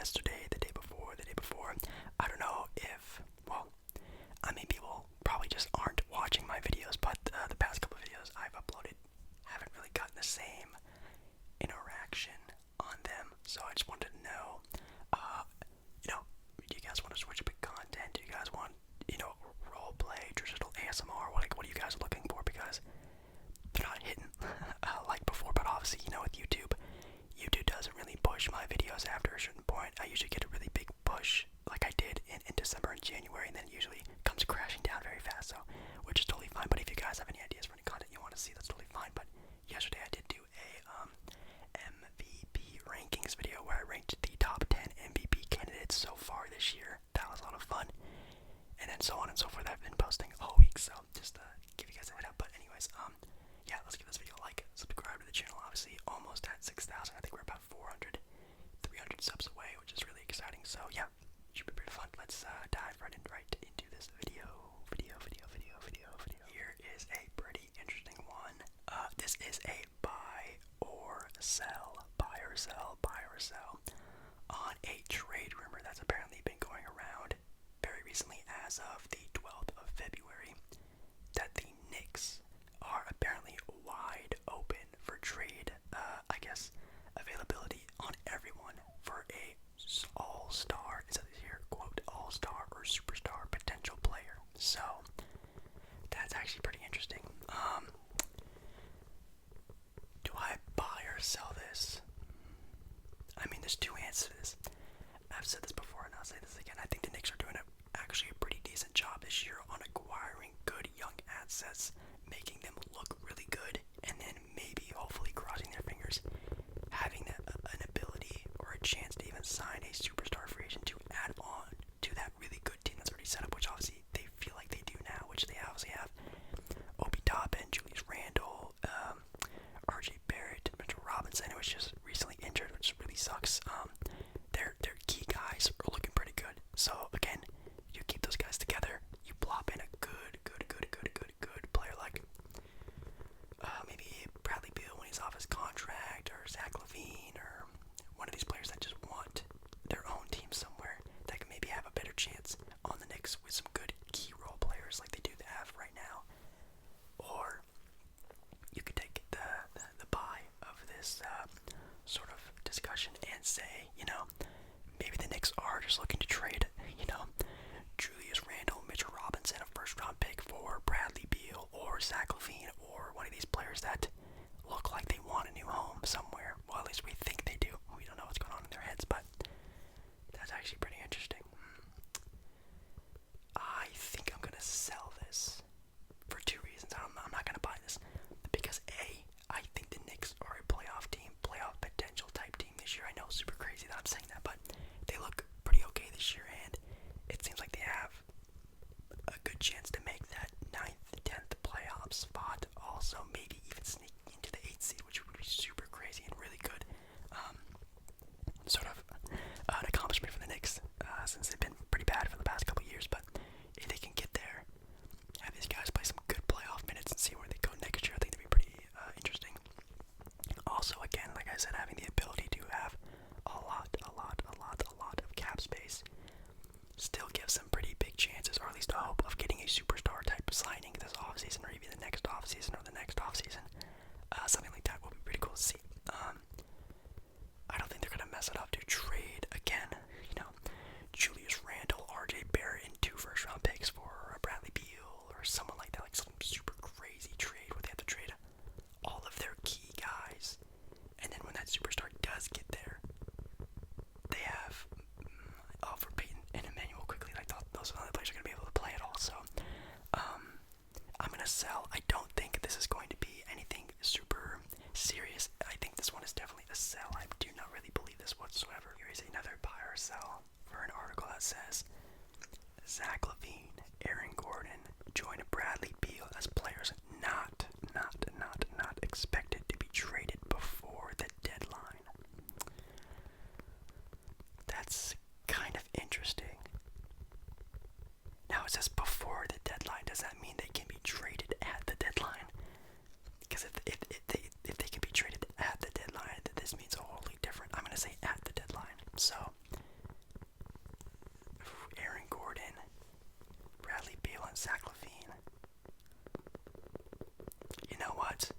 yesterday, the day before, the day before. I don't know if, well, I mean, people probably just aren't watching my videos, but the past couple of videos I've uploaded haven't really gotten the same interaction on them. So I just wanted to know, do you guys want to switch up content? Do you guys want, role play, traditional ASMR? What are you guys looking for? Because they're not hitting like before, but obviously, with YouTube doesn't really push my videos after a certain point. I usually get a really big push, like I did in December and January, and then it usually comes crashing down very fast, so which is totally fine. But if you guys have any ideas for any content you want to see, that's totally fine. But yesterday I did do a MVP rankings video where I ranked the top 10 MVP candidates so far this year. That was a lot of fun. And then so on and so forth. I've been posting all week, so just give you guys a head up. But anyways, yeah, let's give this video a like, subscribe to the channel. Obviously, almost at 6,000. I think we're about 300 subs away, which is really exciting. So yeah, should be pretty fun. Let's dive right into this video. Here is a pretty interesting one. This is a buy or sell on a trade rumor that's apparently been going around very recently, as of the 12th of February, that the Knicks are apparently wide open for trade, I guess, availability on everyone for a all-star, it says here, quote, all-star or superstar potential player. So, that's actually pretty interesting. Do I buy or sell this? I mean, there's two answers to this. I've said this before and I'll say this again. I think the Knicks are doing actually a pretty decent job this year on acquiring good young assets, making them look really good, and then maybe, hopefully, crossing their fingers, having an ability or a chance to even sign a superstar free agent to add on to that really good team that's already set up, which obviously they feel like they do now, which they obviously have Obi Toppin, Julius Randle, RJ Barrett, Mitchell Robinson, who was just recently injured, which really sucks. Their key guys are looking pretty good. So again, you keep those guys together, you plop in a good player like maybe Bradley Beal when he's off his contract, or Zach LaVine, or one of these players that just want their own team somewhere that can maybe have a better chance on the Knicks with some good key role players like they do have right now. Or you could take the buy of this sort of discussion and say, maybe the Knicks are just looking to trade, Julius Randle, Mitchell Robinson, a first-round pick for Bradley Beal or Zach LaVine, or one of these players that look like they want a new home somewhere. Well, at least we think they do. We don't know what's going on in their heads, but that's actually pretty interesting. I think I'm going to sell this for two reasons. I'm not going to buy this because A, I think the Knicks are a playoff team, playoff potential type team this year. I know, super crazy that I'm saying that, but they look pretty okay this year, and it seems like they have a good chance to make that 9th, 10th playoff spot. Also, maybe even sneak into the 8th seed, which would be super crazy and really good. Sort of an accomplishment for the Knicks, since they've been pretty bad for the past couple years. But if they can get there, have these guys play some good playoff minutes and see where they go next year, I think that'd be pretty interesting. Also, again, like I said, having the ability to have a lot of cap space still gives them pretty big chances, or at least a hope of getting a superstar type of signing this offseason, or even the next offseason, or the next offseason. Something like that would be pretty cool to see. I don't think they're going to mess it up to trade again, Julius Randle, RJ Barrett, and 2 first-round picks for Bradley Beal, or someone like that, like some super crazy trade where they have to trade all of their key guys, and then when that superstar does get there, they have for Peyton and Emmanuel quickly. I thought those other players are going to be able to play it all. So I'm going to sell. I don't think this is going to be anything super serious. I think this one is definitely a sell. I do not really believe this whatsoever. Here is another buy or sell for an article that says Zach LaVine, Aaron Gordon join Bradley Beal as players not expected to be traded before the deadline. That's kind of interesting. Now it says before the deadline. Does that mean they can be traded at the deadline? Because if they can be traded at the deadline, then this means a wholly different. I'm gonna say at the deadline. So Zach LaVine. You know what?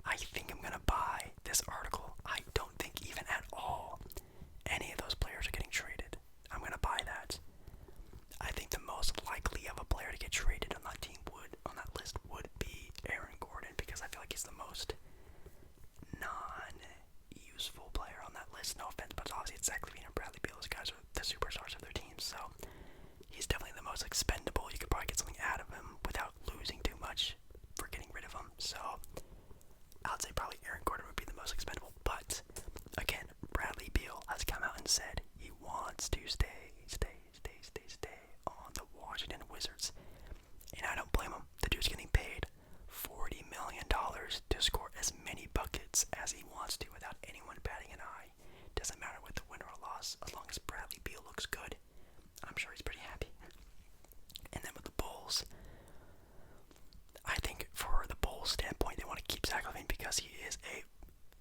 I think I'm gonna buy this article. I don't think even at all any of those players are getting traded. I'm gonna buy that. I think the most likely of a player to get traded on that list would be Aaron Gordon, because I feel like he's the most non-useful player on that list. No offense, but obviously it's Zach LaVine and Bradley Beal. Those guys are the superstars of their teams, so he's definitely the most expendable. You could probably get something out of him without losing too much for getting rid of him. So I'd say probably Aaron Gordon would be the most expendable. But again, Bradley Beal has come out and said he wants to stay on the Washington Wizards. And I don't blame him. The dude's getting paid $40 million to score as many buckets as he wants to without anyone batting an eye. Doesn't matter with the win or loss, as long as Bradley Beal looks good. I'm sure he's pretty happy. And then with the Bulls, I think for the Bulls standpoint, they want to keep Zach LaVine because he is a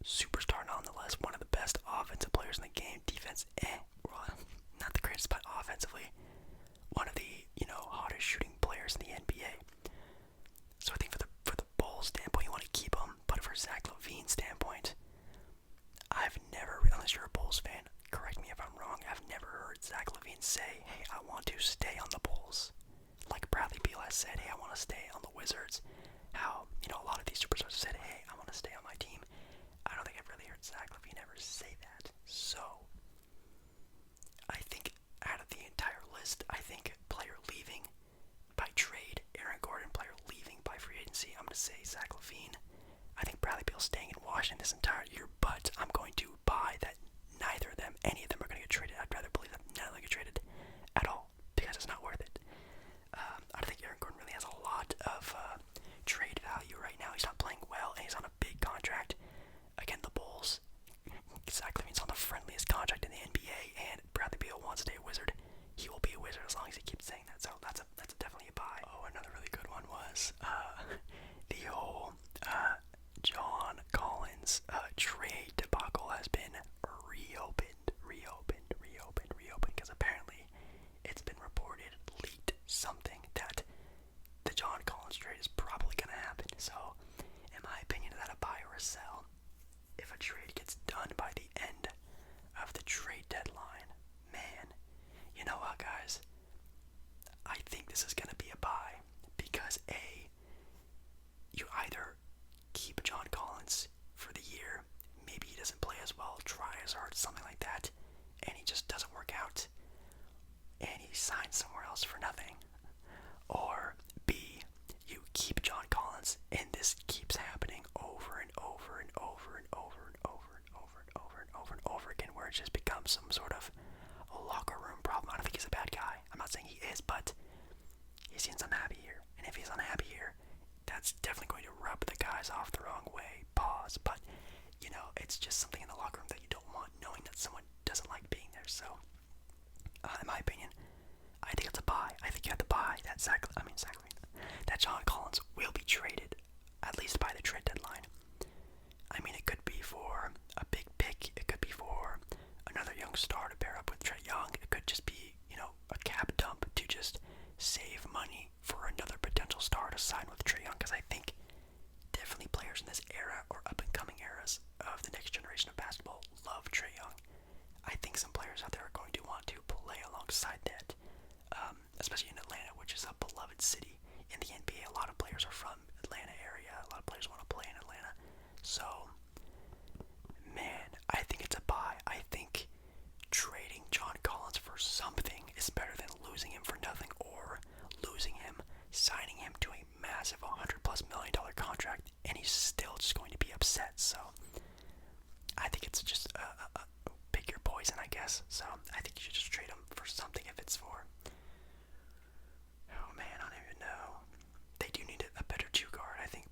superstar nonetheless, one of the best offensive players in the game. Defense, well, not the greatest, but offensively, one of the hottest shooting players in the NBA. So I think for the Bulls standpoint, you want to keep him. But for Zach LaVine's standpoint, I've never, unless you're a Bulls fan, correct me if I'm wrong, I've never heard Zach LaVine say, hey, I want to stay on the Bulls. Like Bradley Beal has said, hey, I want to stay on the Wizards. How, a lot of these superstars have said, hey, I want to stay on my team. I don't think I've really heard Zach LaVine ever say that. So, I think out of the entire list, I think player leaving by trade, Aaron Gordon, player leaving by free agency, I'm going to say Zach LaVine. I think Bradley Beal's staying in Washington this entire year, but I'm going to buy that neither of them, any of them are going to get traded. I'd rather believe that none of them get traded at all, because it's not worth it. I think Aaron Gordon really has a lot of trade value right now. He's not playing well, and he's on a big contract. Again, the Bulls, Zach LaVine's on the friendliest contract in the NBA, and Bradley Beal wants to stay a Wizard. He will be a Wizard as long as he keeps saying that, so that's definitely a buy. Oh, another really good one was the whole John Collins trade debacle has been reopened, because apparently it's been reported, leaked, something that the John Collins trade is probably going to happen. So, in my opinion, is that a buy or a sell? If a trade gets done by the end of the trade deadline, man, you know what, guys? I think this is going to be a buy because A, you either keep John Collins for the year, maybe he doesn't play as well, try as hard, something like that, and he just doesn't work out, and he signs somewhere else for nothing. Or B, you keep John Collins, and this keeps happening over and over and over and over and over and over and over and over and over again, where it just becomes some sort of a locker room problem. I don't think he's a bad guy. I'm not saying he is, but he seems unhappy here. And if he's unhappy here, that's definitely going to rub the guys off the wrong way. Pause. But, it's just something in the locker room that you don't want, knowing that someone doesn't like being there. So, in my opinion, I think it's a buy. I think you have to buy that that John Collins will be traded, at least by the trade deadline. I mean, it could be for a big pick. It could be for another young star to pair up with Trae Young. It could just be, a cap dump to just save money for another potential star to sign with Trae Young. Because I think definitely players in this era or up-and-coming eras of the next generation of basketball love Trae Young. I think some players out there are going to want to play alongside that, especially in Atlanta, which is a beloved city in the NBA. A lot of players are from Atlanta area. A lot of players want to play in Atlanta. So, man, I think it's a buy. I think trading John Collins for something is better than losing him for nothing or losing him, signing him to a massive $100+ million contract, and he's still just going to be upset. So, I think it's just pick your poison, I guess. So, I think you should just trade him for something if it's for, oh man, I don't even know. They do need a better two guard. I think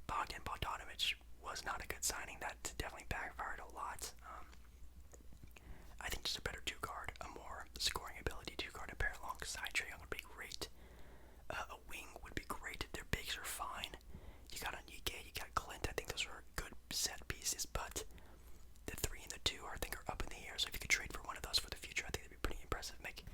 Bogdan Bogdanovic was not a good signing. That definitely backfired a lot. I think just a better two guard, a more scoring ability two guard to pair alongside Trae Young would be great. A wing would be great. Their bigs are fine. You got Onyeka, you got Clint. I think those are good set pieces, but the 3 and the 2 I think are up in the air. So if you could trade for one of those for the future, I think that'd be pretty impressive. Make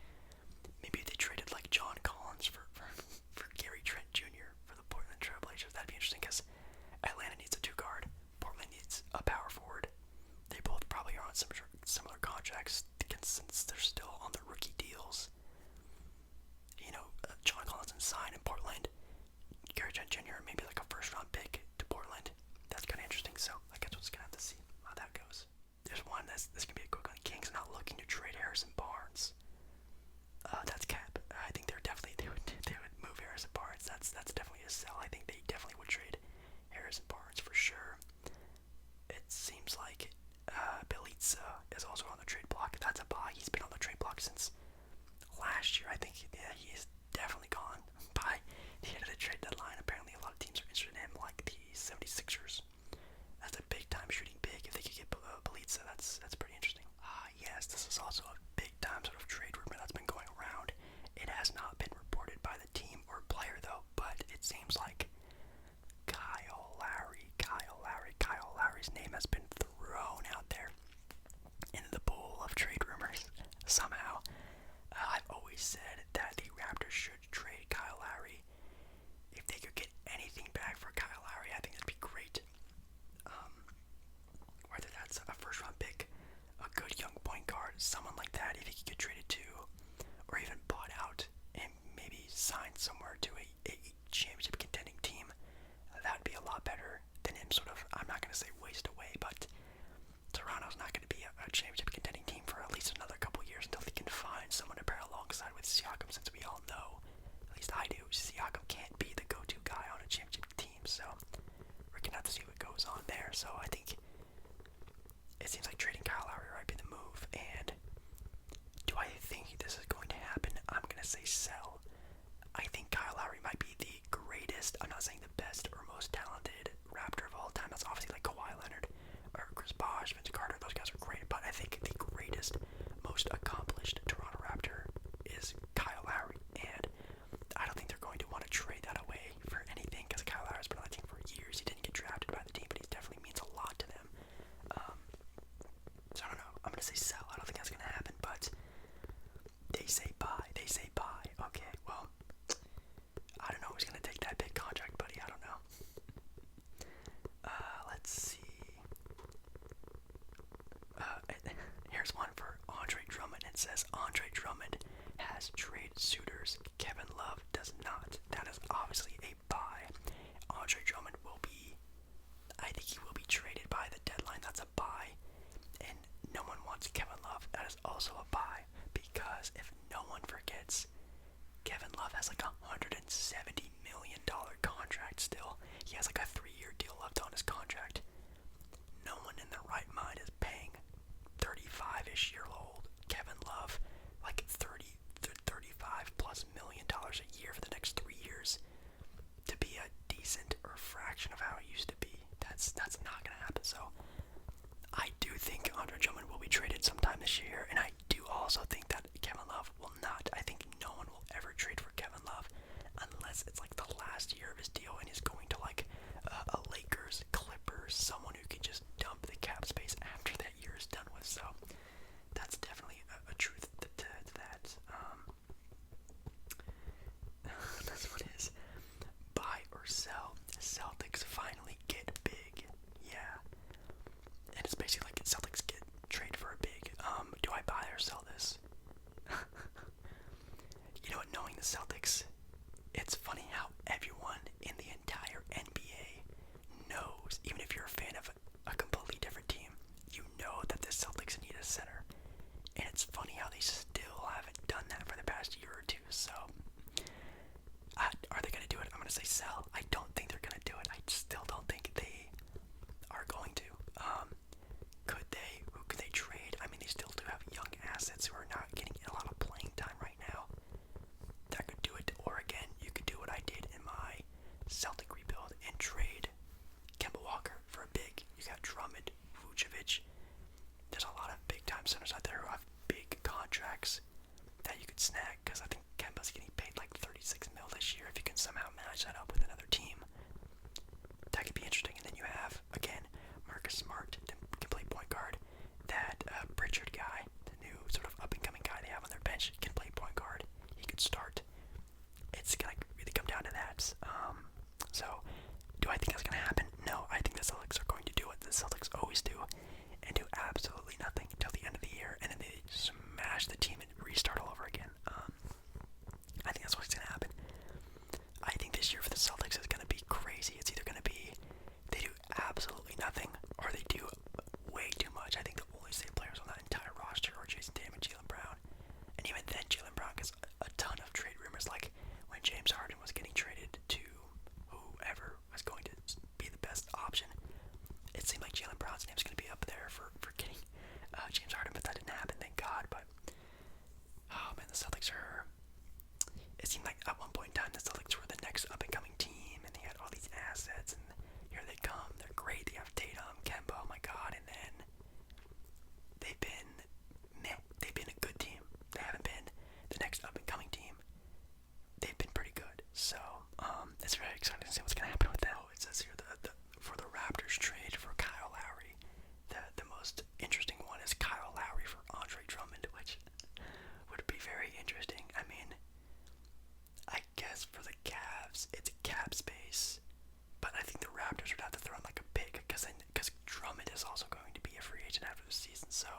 there. So I think it seems like trading Kyle Lowry might be the move. And do I think this is going to happen? I'm going to say sell. I think Kyle Lowry might be the greatest, I'm not saying the best or most talented Raptor of all time. That's obviously like Kawhi Leonard or Chris Bosh, Vince Carter. Those guys are great. But I think the greatest, most accomplished Toronto Raptor is Kyle Lowry. And I don't think they're going to want to trade that away for anything because Kyle Lowry's been on the team for years. He didn't get drafted by the team, but he definitely means a lot to them. So I don't know. I'm going to say sell. I don't think that's going to happen, but they say buy. They say buy. Okay, well, I don't know who's going to take that big contract, buddy. I don't know. Let's see. Here's one for Andre Drummond. It says Andre Drummond has trade suitors. Kevin Love does not. That is obviously a buy. Andre Drummond will be, I think he will be traded by the deadline. That's a buy. And no one wants Kevin Love. That is also a buy. Because if no one forgets, Kevin Love has like $170 million contract still. He has like a 3-year deal left on his contract. No one in their right mind is paying 35-ish-year-old Kevin Love like 30 to 35 plus $million a year for the next 3 years to be a decent or fraction of how it used to be. That's not gonna happen. So I do think Andre Drummond will be traded sometime this year, and I do also think that Kevin Love will not. I think no one will ever trade for Kevin Love unless it's like the last year of his deal and he's going to like a Lakers, Clippers, someone who can just dump the cap space after that year is done with. So that's definitely a truth to that. That's what it is. Buy or sell. Celtics finally get big. Yeah. And it's basically like Celtics get trade for a big. Do I buy or sell this? You know what, knowing the Celtics, it's funny how everyone in the entire NBA knows, even if you're a fan of a completely different team, you know that the Celtics need a center. And it's funny how they still haven't done that for the past year or two. So, are they going to do it? I'm going to say sell. I don't think they're going to do it. I still don't think they are going to. Could they? Who could they trade? I mean, they still do have young assets who are not getting a lot of playing time right now. That could do it. Or again, you could do what I did in my Celtic rebuild and trade Kemba Walker for a big. You got Drummond, Vucevic. There's a lot of big-time centers out there who have big contracts that you could snag, because I think Kemba's getting paid like $36 million this year. If you can somehow match that up with another team, that could be interesting. And then you have, again, Marcus Smart can play point guard. That Pritchard guy, the new sort of up-and-coming guy they have on their bench, can play point guard. He could start. It's going to really come down to that. So, do I think that's going to happen? No, I think the Celtics are going to do what the Celtics always do and do absolutely nothing until the end of the year, and then they smash the team and restart all over again. I think that's what's going to happen. I think this year for the Celtics is going to be crazy. It's either going to be they do absolutely nothing or they do way too much. I think the only safe players on that entire roster are Jason Tatum and Jaylen Brown. And even then, Jaylen Brown gets a ton of trade rumors, like when James Harden was getting traded to whoever was going to be the best option. It seemed like Jaylen Brown's name was going to be up there for getting James Harden, but that didn't happen, thank God. But, oh man, the Celtics are... It seemed like at one point in time the Celtics were the next up-and-coming team, and they had all these assets, and here they come. They're great. They have Tatum, Kemba, oh my God, and then they've been meh. They've been a good team. They haven't been the next up-and-coming team. They've been pretty good. So, it's very exciting to see what's going to happen with that. Oh, it says here for the Raptors trade for Kyle Lowry, the most interesting one is Kyle Lowry for Andre Drummond, which would be very interesting. I mean, I guess for the Cavs, it's cap space, but I think the Raptors would have to throw in like a pick because Drummond is also going to be a free agent after the season, so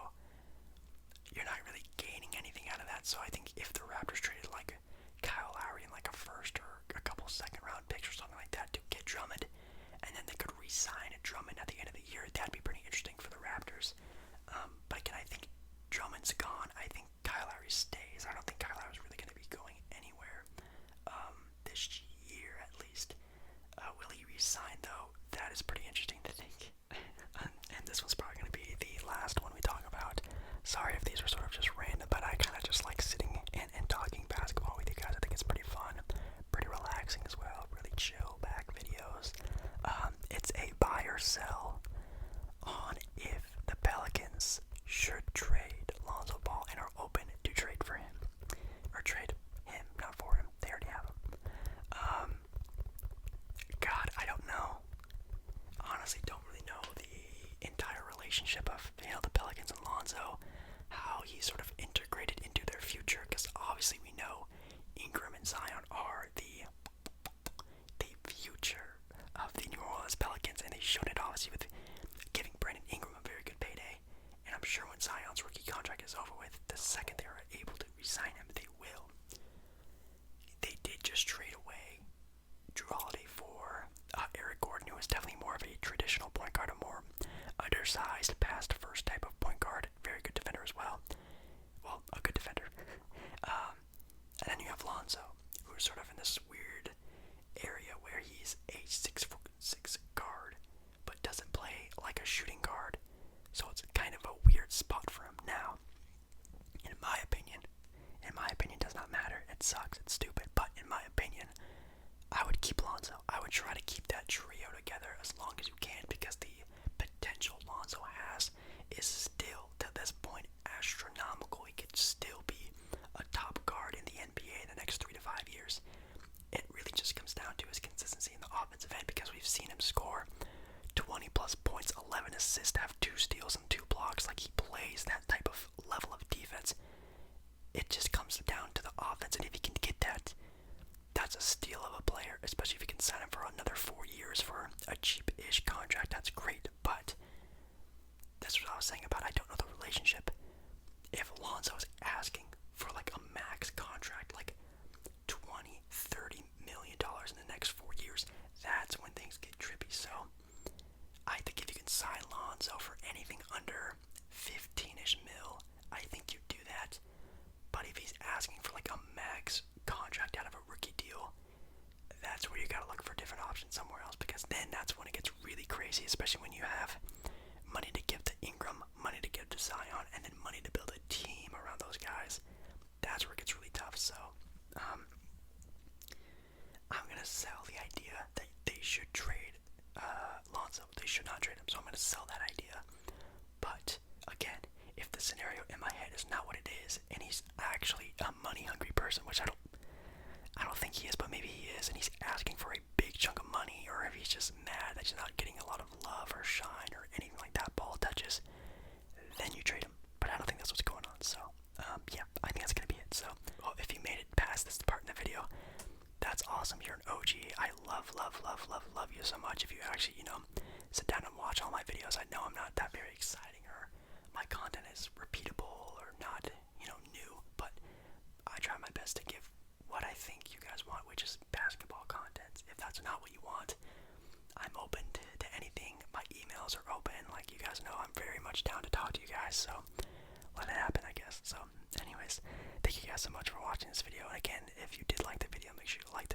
you're not really gaining anything out of that. So I think if the Raptors traded like Kyle Lowry in like a first or a couple second-round picks or something like that to get Drummond, and then they could re-sign Drummond at the end of the year, that'd be pretty interesting for the Raptors. But again, I think Drummond's gone. I think Kyle Lowry stays. I don't think Kyle Lowry's really going to be going anywhere this year, at least. Will he re-sign, though? That is pretty interesting to think. second they are able to re-sign him, they will. They did just trade away Drew Holiday for Eric Gordon, who is definitely more of a traditional point guard, a more undersized, pass-to-first type of point guard. Very good defender as well. Well, a good defender. And then you have Lonzo, who's sort of in this weird area where he's a 6'6" guard, but doesn't play like a shooting guard. So it's kind of a weird spot for him now. In my opinion, does not matter. It sucks. It's stupid. But in my opinion, I would keep Lonzo. I would try to keep that trio together as long as you can, because the potential Lonzo has is still, to this point, astronomical. He could still be a top guard in the NBA in the next 3 to 5 years. It really just comes down to his consistency in the offensive end, because we've seen him score 20 plus points, 11 assists, have 2 steals and 2 blocks. Like, he plays that type of level of defense. It just comes down to the offense, and if he can get that, that's a steal of a player, especially if you can sign him for another 4 years for a cheap-ish contract. That's great, but that's what I was saying about I don't know the relationship. If Lonzo is asking for like a max contract, like $20-30 million in the next 4 years, that's when things get trippy. So I think if you can sign Lonzo for anything under 15-ish mil, I think you do that. But if he's asking for like a max contract out of a rookie deal, that's where you gotta look for different options somewhere else, because then that's when it gets really crazy, especially when you have money to give to Ingram, money to give to Zion, and then money to build a team around those guys. That's where it gets really tough. So I'm gonna sell the idea that they should trade Lonzo. They should not trade him, so I'm gonna sell that idea. But again, if the scenario in my head is not what it is, and he's actually a money-hungry person, which I don't think he is, but maybe he is, and he's asking for a big chunk of money, or if he's just mad that he's not getting a lot of love or shine or anything like that, ball touches, then you trade him. But I don't think that's what's going on. So yeah, I think that's gonna be it. So, well, if you made it past this part in the video, that's awesome. You're an OG. I love you so much. If you actually, sit down and watch all my videos, I know I'm not that very exciting, or my content is repeatable or not, new, but I try my best to give what I think you guys want, which is basketball content. If that's not what you want, I'm open to anything. My emails are open. Like, you guys know, I'm very much down to talk to you guys, so let it happen, I guess. So anyways, thank you guys so much for watching this video. And again, if you did like the video, make sure to like